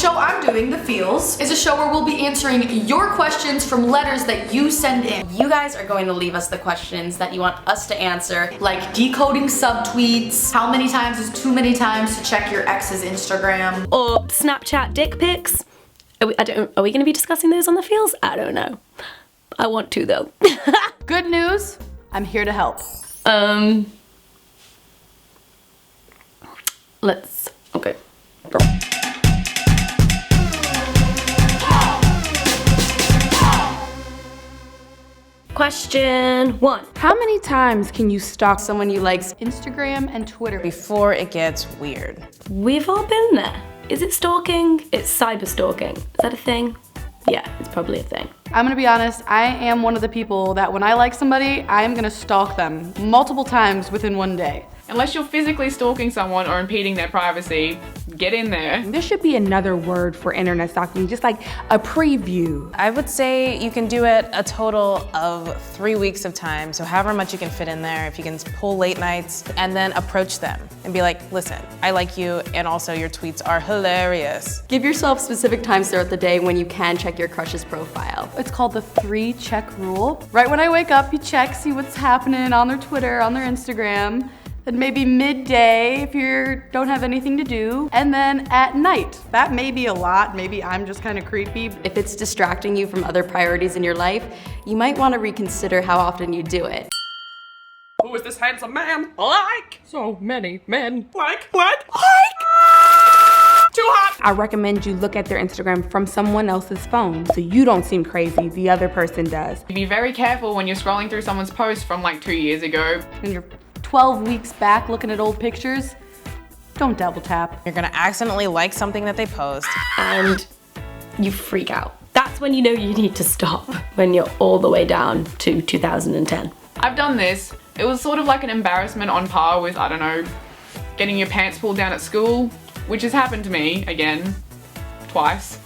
show I'm doing, The Feels, is a show where we'll be answering your questions from letters that you send in. You guys are going to leave us the questions that you want us to answer. Like decoding subtweets, how many times is too many times to check your ex's Instagram, or Snapchat dick pics. Are we going to be discussing those on The Feels? I don't know. I want to though. Good news, I'm here to help. Okay. Question 1. How many times can you stalk someone you like's Instagram and Twitter before it gets weird? We've all been there. Is it stalking? It's cyber stalking. Is that a thing? Yeah, it's probably a thing. I'm gonna be honest, I am one of the people that when I like somebody, I am gonna stalk them multiple times within one day. Unless you're physically stalking someone or impeding their privacy, get in there. There should be another word for internet stalking, just like a preview. I would say you can do it a total of 3 weeks of time, so however much you can fit in there, if you can pull late nights, and then approach them and be like, listen, I like you, and also your tweets are hilarious. Give yourself specific times throughout the day when you can check your crush's profile. It's called the 3-check rule. Right when I wake up, you check, see what's happening on their Twitter, on their Instagram. Then maybe midday if you don't have anything to do, and then at night. That may be a lot, maybe I'm just kind of creepy. If it's distracting you from other priorities in your life, you might want to reconsider how often you do it. Who is this handsome man? Like! So many men. Like! Too hot! I recommend you look at their Instagram from someone else's phone so you don't seem crazy, the other person does. Be very careful when you're scrolling through someone's post from like 2 years ago. When you're 12 weeks back looking at old pictures, don't double tap. You're gonna accidentally like something that they post. And you freak out. That's when you know you need to stop, when you're all the way down to 2010. I've done this. It was sort of like an embarrassment on par with, I don't know, getting your pants pulled down at school, which has happened to me, again, twice.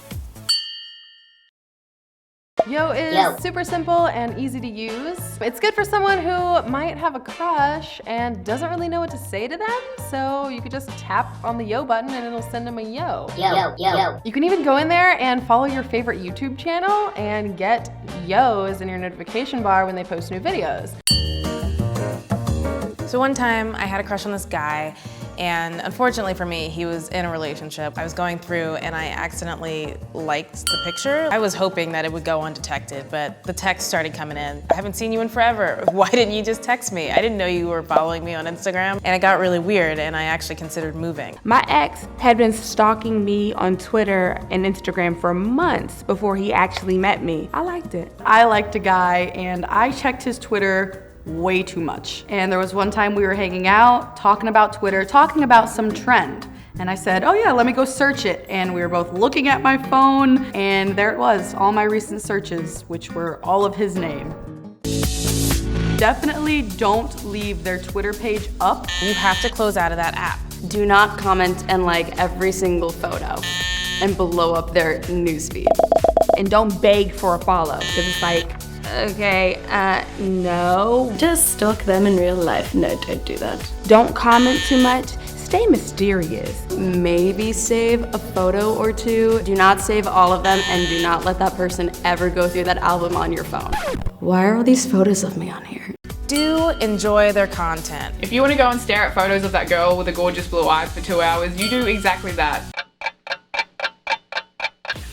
Yo is super simple and easy to use. It's good for someone who might have a crush and doesn't really know what to say to them, so you could just tap on the yo button and it'll send them a yo. Yo. You can even go in there and follow your favorite YouTube channel and get yo's in your notification bar when they post new videos. So one time I had a crush on this guy, and unfortunately for me, he was in a relationship. I was going through and I accidentally liked the picture. I was hoping that it would go undetected, but the text started coming in. I haven't seen you in forever. Why didn't you just text me? I didn't know you were following me on Instagram. And it got really weird and I actually considered moving. My ex had been stalking me on Twitter and Instagram for months before he actually met me. I liked it. I liked a guy and I checked his Twitter way too much. And there was one time we were hanging out, talking about Twitter, talking about some trend. And I said, oh yeah, let me go search it. And we were both looking at my phone and there it was, all my recent searches, which were all of his name. Definitely don't leave their Twitter page up. You have to close out of that app. Do not comment and like every single photo and blow up their newsfeed. And don't beg for a follow, because it's like, okay, no. Just stalk them in real life. No, don't do that. Don't comment too much. Stay mysterious. Maybe save a photo or two. Do not save all of them and do not let that person ever go through that album on your phone. Why are all these photos of me on here? Do enjoy their content. If you want to go and stare at photos of that girl with the gorgeous blue eyes for 2 hours, you do exactly that.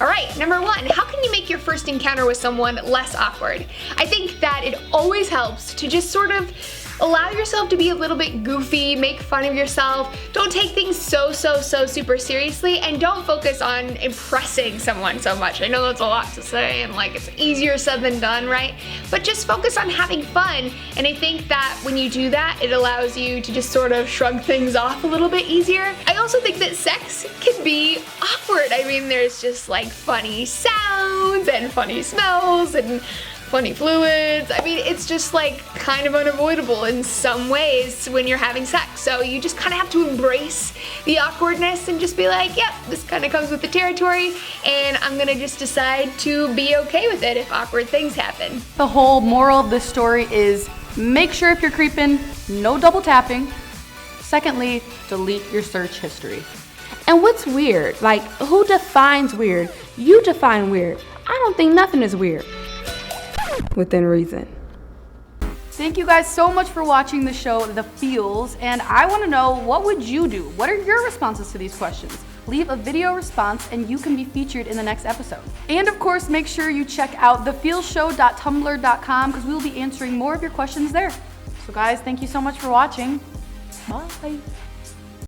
All right, number 1, how can you make your first encounter with someone less awkward? I think that it always helps to just sort of allow yourself to be a little bit goofy, make fun of yourself. Don't take things so super seriously, and don't focus on impressing someone so much. I know that's a lot to say and like it's easier said than done, right? But just focus on having fun, and I think that when you do that, it allows you to just sort of shrug things off a little bit easier. I also think that sex can be awkward. I mean, there's just like funny sounds and funny smells and funny fluids. I mean, it's just like kind of unavoidable in some ways when you're having sex. So you just kind of have to embrace the awkwardness and just be like, yep, this kind of comes with the territory, and I'm gonna just decide to be okay with it if awkward things happen. The whole moral of this story is make sure if you're creeping, no double tapping. Secondly, delete your search history. And what's weird? Like, who defines weird? You define weird. I don't think nothing is weird. Within reason. Thank you guys so much for watching the show, The Feels, and I want to know, what would you do? What are your responses to these questions? Leave a video response and you can be featured in the next episode. And of course, make sure you check out thefeelshow.tumblr.com because we will be answering more of your questions there. So guys, thank you so much for watching. Bye.